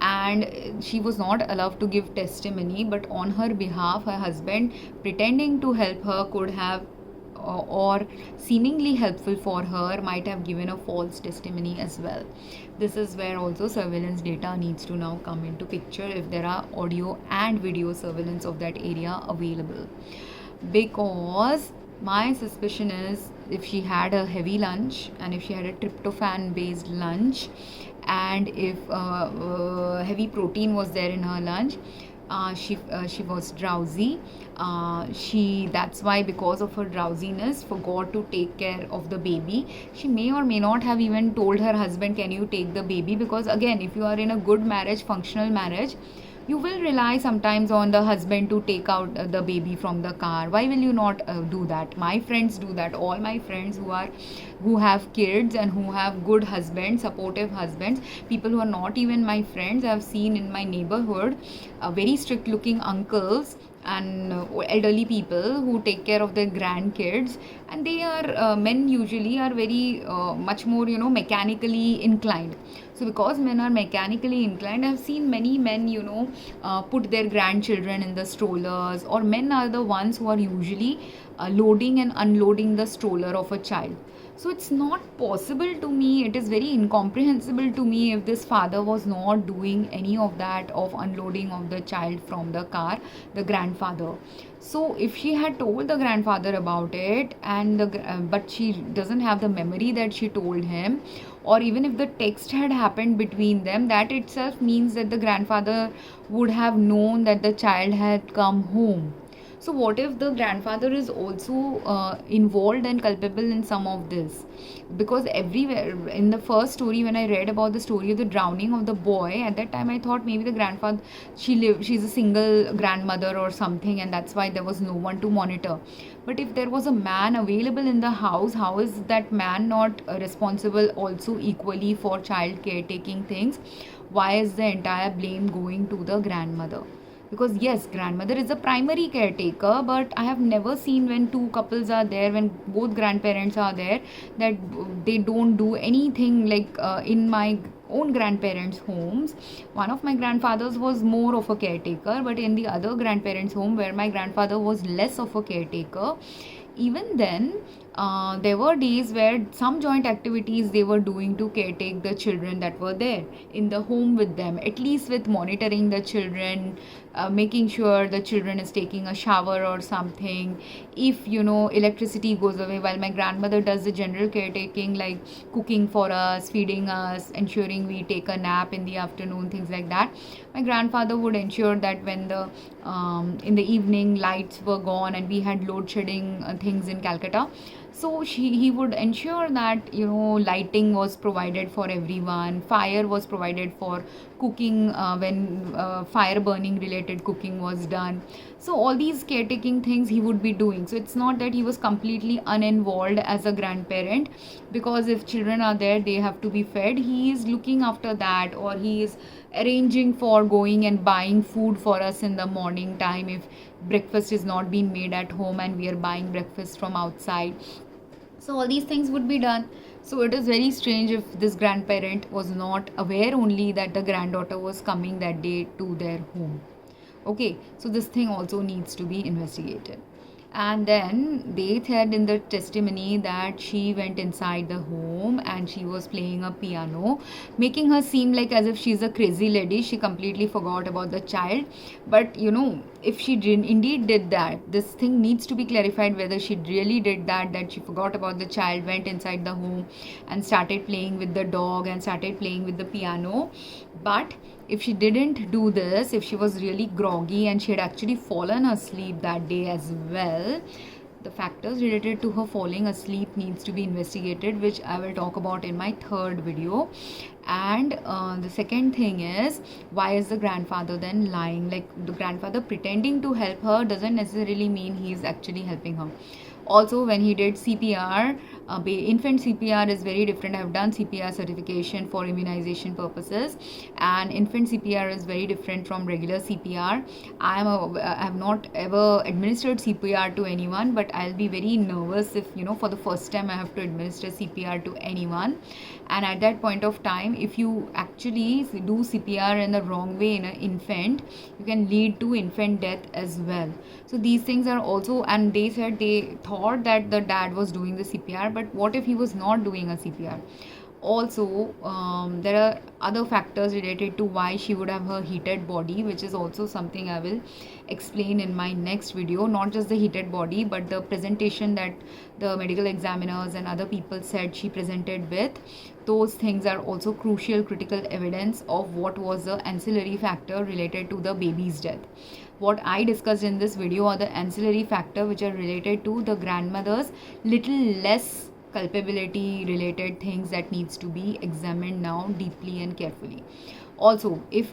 And she was not allowed to give testimony, but on her behalf, her husband, pretending to help her, could have or seemingly helpful for her, might have given a false testimony as well. This is where also surveillance data needs to now come into picture, if there are audio and video surveillance of that area available. Because my suspicion is, if she had a heavy lunch and if she had a tryptophan based lunch, and if heavy protein was there in her lunch, she was drowsy. That's why, because of her drowsiness, forgot to take care of the baby. She may or may not have even told her husband, can you take the baby? Because again, if you are in a good marriage, functional marriage, you will rely sometimes on the husband to take out the baby from the car. Why will you not do that? My friends do that. All my friends who have kids and who have good husbands, supportive husbands, people who are not even my friends, I've seen in my neighborhood very strict looking uncles and elderly people who take care of their grandkids, and they are men usually are very much more mechanically inclined. So because men are mechanically inclined, I've seen many men put their grandchildren in the strollers, or men are the ones who are usually loading and unloading the stroller of a child. So it's not possible to me, it is very incomprehensible to me if this father was not doing any of that of unloading of the child from the car, the grandfather. So if she had told the grandfather about it, and but she doesn't have the memory that she told him, or even if the text had happened between them, that itself means that the grandfather would have known that the child had come home. So what if the grandfather is also involved and culpable in some of this? Because everywhere in the first story, when I read about the story of the drowning of the boy, at that time I thought maybe the grandfather, she's a single grandmother or something, and that's why there was no one to monitor. But if there was a man available in the house, how is that man not responsible also equally for child caretaking things? Why is the entire blame going to the grandmother? Because yes, grandmother is a primary caretaker, but I have never seen when two couples are there, when both grandparents are there, that they don't do anything. Like in my own grandparents homes, one of my grandfathers was more of a caretaker, but in the other grandparents home where my grandfather was less of a caretaker, even then there were days where some joint activities they were doing to caretake the children that were there in the home with them, at least with monitoring the children, making sure the children is taking a shower or something. If electricity goes away, while my grandmother does the general caretaking, like cooking for us, feeding us, ensuring we take a nap in the afternoon, things like that, my grandfather would ensure that when the in the evening lights were gone and we had load shedding things in Calcutta, so he would ensure that lighting was provided for everyone, fire was provided for cooking when fire burning related cooking was done. So all these caretaking things he would be doing. So it's not that he was completely uninvolved as a grandparent, because if children are there, they have to be fed, he is looking after that, or he is arranging for going and buying food for us in the morning time if breakfast is not being made at home and we are buying breakfast from outside. So all these things would be done. So it is very strange if this grandparent was not aware only that the granddaughter was coming that day to their home. Okay, so this thing also needs to be investigated. And then they said in the testimony that she went inside the home and she was playing a piano, making her seem like as if she's a crazy lady. She completely forgot about the child. But if she indeed did that, this thing needs to be clarified whether she really did that she forgot about the child, went inside the home and started playing with the dog and started playing with the piano. But if she didn't do this, if she was really groggy and she had actually fallen asleep that day as well, the factors related to her falling asleep needs to be investigated, which I will talk about in my third video. And the second thing is, why is the grandfather then lying? Like, the grandfather pretending to help her doesn't necessarily mean he is actually helping her. Also, when he did CPR, infant CPR is very different. I have done CPR certification for immunization purposes, and infant CPR is very different from regular CPR. I have not ever administered CPR to anyone, but I'll be very nervous if for the first time I have to administer CPR to anyone. And at that point of time, if you actually do CPR in the wrong way in an infant, you can lead to infant death as well. So these things are also, and they said they thought that the dad was doing the CPR, but what if he was not doing a CPR? Also, there are other factors related to why she would have her heated body, which is also something I will explain in my next video. Not just the heated body, but the presentation that the medical examiners and other people said she presented with. Those things are also crucial, critical evidence of what was the ancillary factor related to the baby's death. What I discussed in this video are the ancillary factor which are related to the grandmother's little less culpability related things that needs to be examined now deeply and carefully. Also, if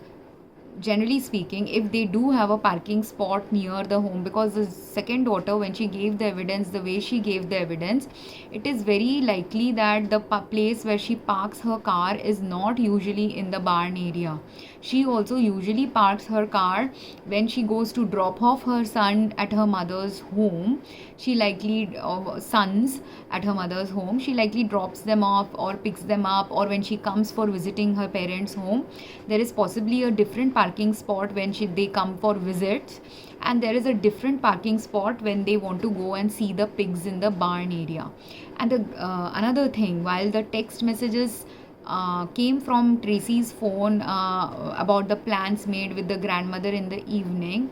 generally speaking, if they do have a parking spot near the home, because the second daughter, when she gave the evidence, the way she gave the evidence, it is very likely that the place where she parks her car is not usually in the barn area. She also usually parks her car when she goes to drop off her son at her mother's home. She likely sons at her mother's home, she likely drops them off or picks them up, or when she comes for visiting her parents' home, there is possibly a different parking spot when they come for visits. and there is a different parking spot when they want to go and see the pigs in the barn area. And another thing, while the text messages came from Tracy's phone about the plans made with the grandmother in the evening,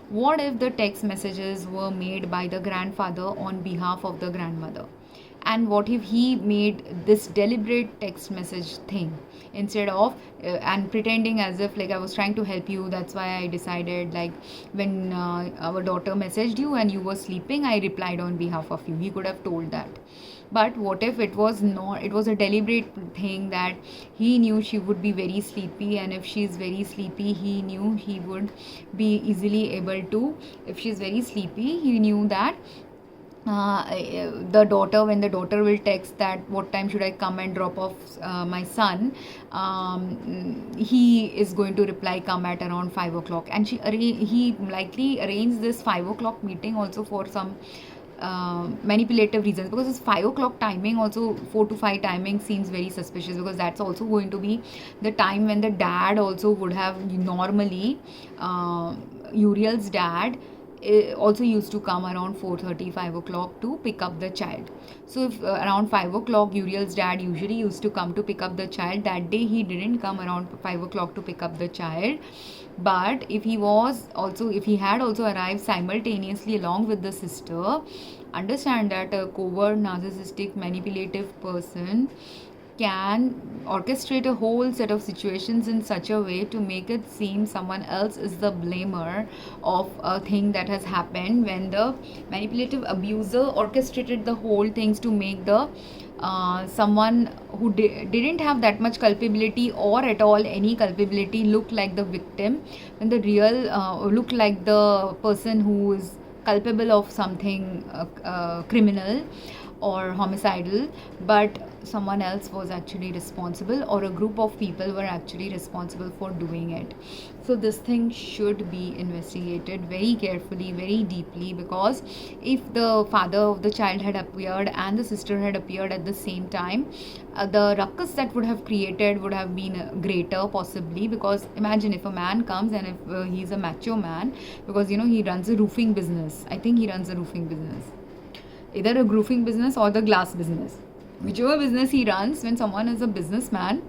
what if the text messages were made by the grandfather on behalf of the grandmother? And what if he made this deliberate text message thing instead of and pretending as if like I was trying to help you, that's why I decided, like when our daughter messaged you and you were sleeping, I replied on behalf of you. He could have told that. But what if it was not, it was a deliberate thing that he knew she would be very sleepy, and if she's very sleepy, he knew he would be easily able to, if she's very sleepy, he knew that the daughter, when the daughter will text that what time should I come and drop off my son, he is going to reply come at around 5 o'clock, and he likely arranged this 5 o'clock meeting also for some manipulative reasons, because this 5 o'clock timing, also 4 to 5 timing, seems very suspicious, because that's also going to be the time when the dad also would have normally Uriel's dad also used to come around 4:30 5 o'clock to pick up the child. So if around 5 o'clock Uriel's dad usually used to come to pick up the child, that day he didn't come around 5 o'clock to pick up the child. But if he had also arrived simultaneously along with the sister, understand that a covert narcissistic manipulative person can orchestrate a whole set of situations in such a way to make it seem someone else is the blamer of a thing that has happened, when the manipulative abuser orchestrated the whole things to make the someone who didn't have that much culpability or at all any culpability look like the victim, when the real look like the person who is culpable of something criminal or homicidal, but someone else was actually responsible, or a group of people were actually responsible for doing it. So this thing should be investigated very carefully, very deeply, because if the father of the child had appeared and the sister had appeared at the same time, the ruckus that would have created would have been greater, possibly, because imagine if a man comes and if he's a macho man, because he runs a roofing business. I think he runs a roofing business, either a roofing business or the glass business, whichever business he runs. When someone is a businessman,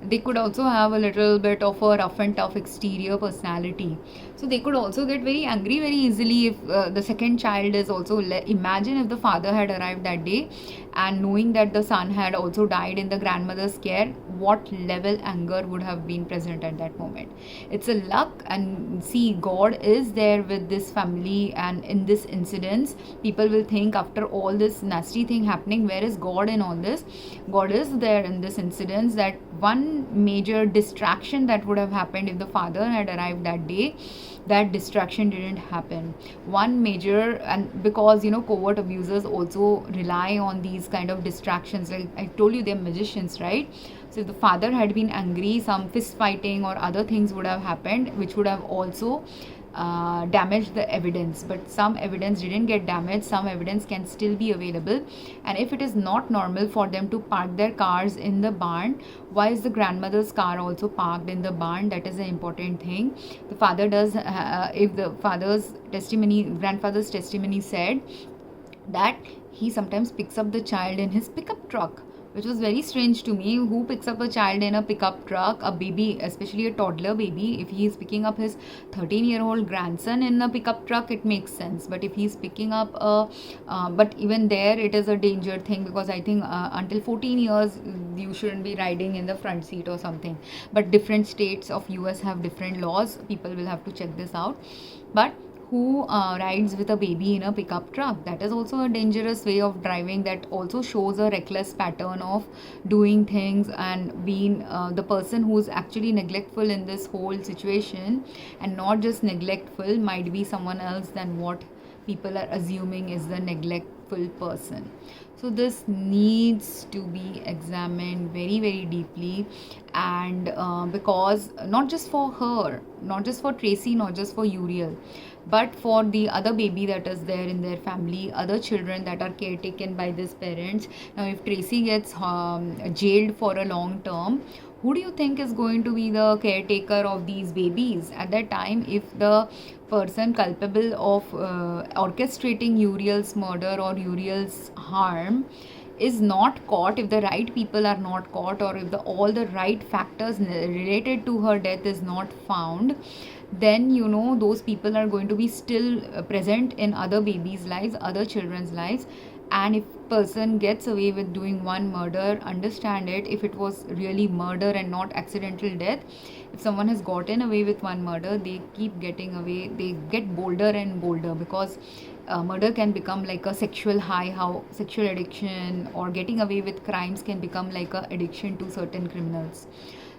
they could also have a little bit of a rough and tough exterior personality, so they could also get very angry very easily if the second child is also imagine if the father had arrived that day and knowing that the son had also died in the grandmother's care, what level anger would have been present at that moment. It's a luck, and see, God is there with this family, and in this incidents people will think, after all this nasty thing happening, where is God in all this? God is there in this incidents. That one major distraction that would have happened if the father had arrived that day, that distraction didn't happen. One major, and because covert abusers also rely on these kind of distractions, like I told you, they're magicians, right? So if the father had been angry, some fist fighting or other things would have happened, which would have also damaged the evidence. But some evidence didn't get damaged, some evidence can still be available. And if it is not normal for them to park their cars in the barn, why is the grandmother's car also parked in the barn? That is an important thing. The father does if the grandfather's testimony said that he sometimes picks up the child in his pickup truck, which was very strange to me. Who picks up a child in a pickup truck? A baby, especially a toddler baby. If he is picking up his 13-year-old grandson in a pickup truck, it makes sense. But if he is picking up but even there, it is a danger thing, because I think until 14 years you shouldn't be riding in the front seat or something. But different states of US have different laws. People will have to check this out. But who rides with a baby in a pickup truck? That is also a dangerous way of driving, that also shows a reckless pattern of doing things, and being the person who is actually neglectful in this whole situation, and not just neglectful, might be someone else than what people are assuming is the neglectful person. So this needs to be examined very, very deeply, and because not just for her, not just for Tracy, not just for Uriel, but for the other baby that is there in their family, other children that are caretaken by these parents. Now if Tracy gets jailed for a long term, who do you think is going to be the caretaker of these babies at that time if the person culpable of orchestrating Uriel's murder or Uriel's harm is not caught, if the right people are not caught, or if all the right factors related to her death is not found, then those people are going to be still present in other babies' lives, other children's lives. And if person gets away with doing one murder, understand it, if it was really murder and not accidental death, if someone has gotten away with one murder, they keep getting away, they get bolder and bolder, because murder can become like a sexual high, how sexual addiction or getting away with crimes can become like a addiction to certain criminals.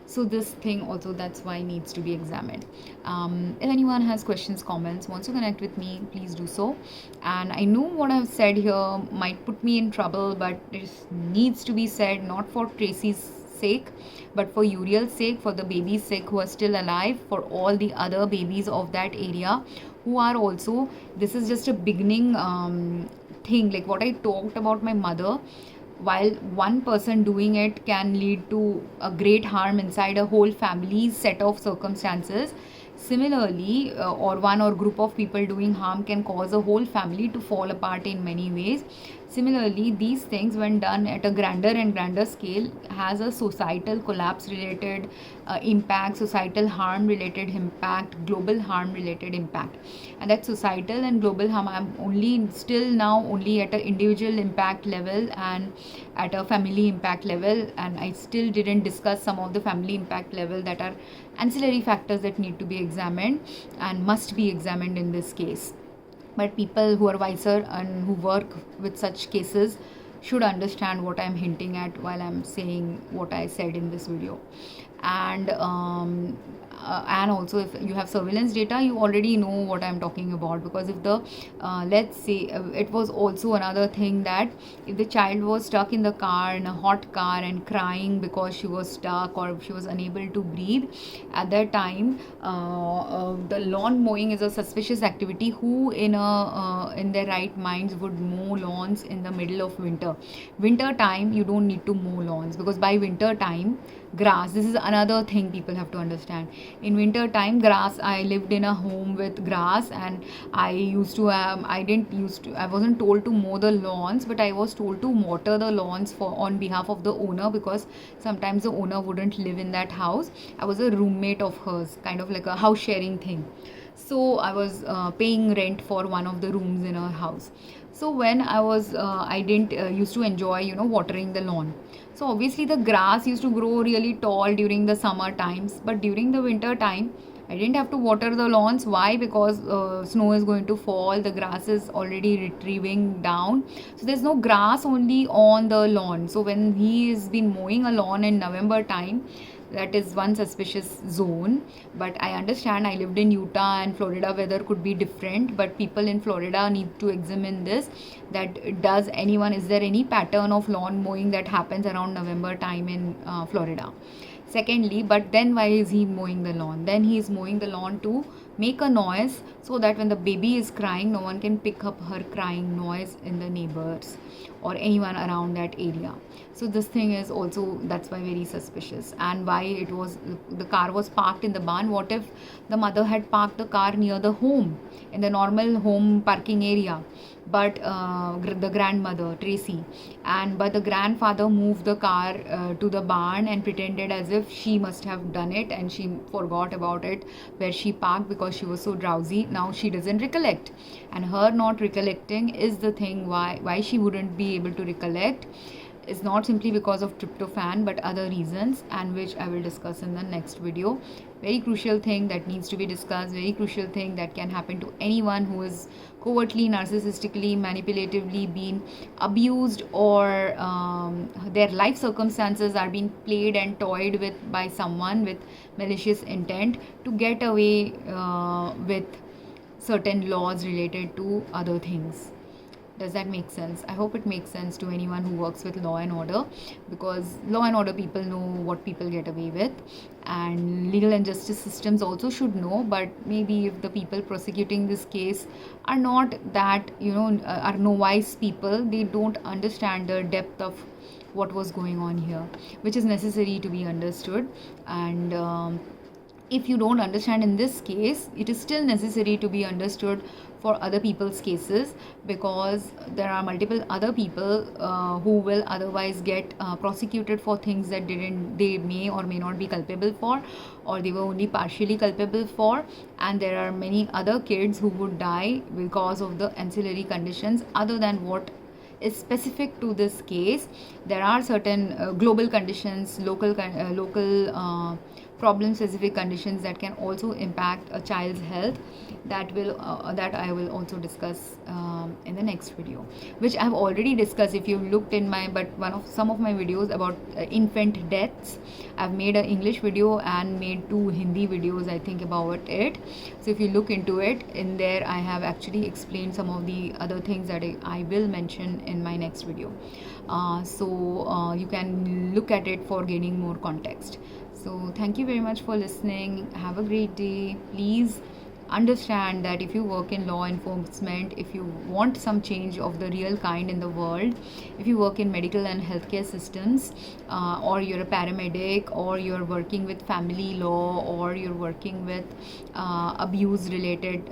So this thing also, that's why needs to be examined. If anyone has questions, comments, wants to connect with me, please do so. And I know what I've said here might put me in trouble, but it needs to be said, not for Tracy's sake, but for Uriel's sake, for the baby's sake who are still alive, for all the other babies of that area who are also, this is just a beginning thing, like what I talked about my mother. While one person doing it can lead to a great harm inside a whole family's set of circumstances, similarly, or one or group of people doing harm can cause a whole family to fall apart in many ways. Similarly, these things, when done at a grander and grander scale, has a societal collapse related impact, societal harm related impact, global harm related impact. And that societal and global harm, I'm only still now only at an individual impact level and at a family impact level, and I still didn't discuss some of the family impact level that are ancillary factors that need to be examined and must be examined in this case. But people who are wiser and who work with such cases should understand what I'm hinting at while I'm saying what I said in this video. And also, if you have surveillance data, you already know what I'm talking about, because if the let's say it was also another thing that if the child was stuck in the car, in a hot car, and crying because she was stuck or she was unable to breathe, at that time the lawn mowing is a suspicious activity. Who in their right minds would mow lawns in the middle of winter time? You don't need to mow lawns, because by winter time grass, this is another thing people have to understand. In winter time, grass, I lived in a home with grass, and I wasn't told to mow the lawns, but I was told to water the lawns on behalf of the owner, because sometimes the owner wouldn't live in that house. I was a roommate of hers, kind of like a house sharing thing. So I was paying rent for one of the rooms in her house. So when I didn't used to enjoy, watering the lawn. So obviously the grass used to grow really tall during the summer times, but during the winter time, I didn't have to water the lawns. Why? Because snow is going to fall, the grass is already retrieving down. So there's no grass only on the lawn. So when he has been mowing a lawn in November time, that is one suspicious zone. But I understand, I lived in Utah and Florida weather could be different, but people in Florida need to examine this, that is there any pattern of lawn mowing that happens around November time in Florida? Secondly, but then why is he mowing the lawn? Then he is mowing the lawn to make a noise, so that when the baby is crying, no one can pick up her crying noise in the neighbors or anyone around that area. So this thing is also, that's why, very suspicious. And why the car was parked in the barn? What if the mother had parked the car near the home, in the normal home parking area, but the grandmother Tracy, but the grandfather moved the car to the barn and pretended as if she must have done it, and she forgot about it where she parked because she was so drowsy. Now she doesn't recollect, and her not recollecting is the thing why she wouldn't be able to recollect. Is not simply because of tryptophan, but other reasons, and which I will discuss in the next video. Very crucial thing that needs to be discussed, very crucial thing that can happen to anyone who is covertly, narcissistically, manipulatively being abused, or their life circumstances are being played and toyed with by someone with malicious intent to get away with certain laws related to other things. Does that make sense? I hope it makes sense to anyone who works with law and order, because law and order people know what people get away with, and legal and justice systems also should know. But maybe if the people prosecuting this case are not that, are novice people, they don't understand the depth of what was going on here, which is necessary to be understood. And if you don't understand in this case, it is still necessary to be understood for other people's cases, because there are multiple other people who will otherwise get prosecuted for things that they may or may not be culpable for, or they were only partially culpable for. And there are many other kids who would die because of the ancillary conditions other than what is specific to this case. There are certain global conditions, local problem specific conditions that can also impact a child's health, that I will also discuss in the next video, which I have already discussed. If you looked in some of my videos about infant deaths, I've made an English video and made 2 Hindi videos, I think, about it. So if you look into it, in there I have actually explained some of the other things that I will mention in my next video. So you can look at it for gaining more context. So thank you very much for listening. Have a great day. Please understand that if you work in law enforcement, if you want some change of the real kind in the world, if you work in medical and healthcare systems, or you're a paramedic, or you're working with family law, or you're working with abuse related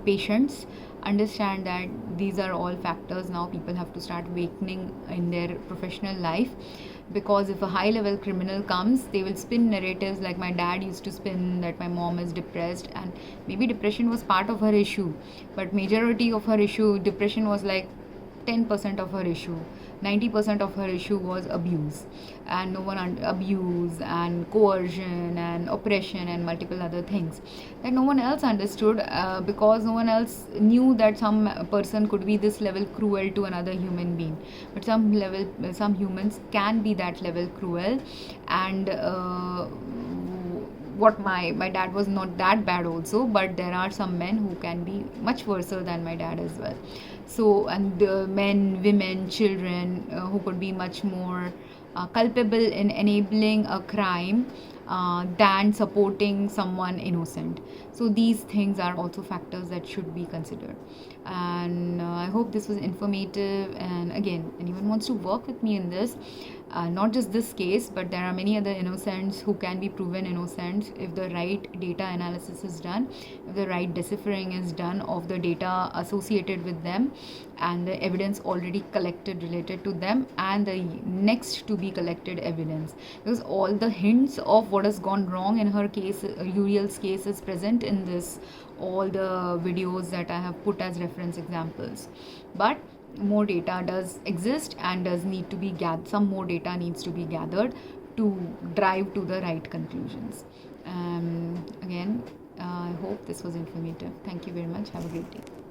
patients, understand that these are all factors now people have to start awakening in their professional life. Because if a high level criminal comes, they will spin narratives like my dad used to spin, that my mom is depressed, and maybe depression was part of her issue, but majority of her issue, depression was like 10% of her issue. 90% of her issue was abuse, and abuse and coercion and oppression and multiple other things that no one else understood, because no one else knew that some person could be this level cruel to another human being. But some humans can be that level cruel. And what my dad was not that bad also, but there are some men who can be much worse than my dad as well. So, and men, women, children who could be much more culpable in enabling a crime than supporting someone innocent. So these things are also factors that should be considered. And I hope this was informative. And again, anyone wants to work with me in this, not just this case, but there are many other innocents who can be proven innocent if the right data analysis is done, if the right deciphering is done of the data associated with them, and the evidence already collected related to them, and the next to be collected evidence. Because all the hints of what has gone wrong in her case, Uriel's case, is present in this, all the videos that I have put as reference examples. But more data does exist and does need to be gathered. Some more data needs to be gathered to drive to the right conclusions. Again, I hope this was informative. Thank you very much. Have a great day.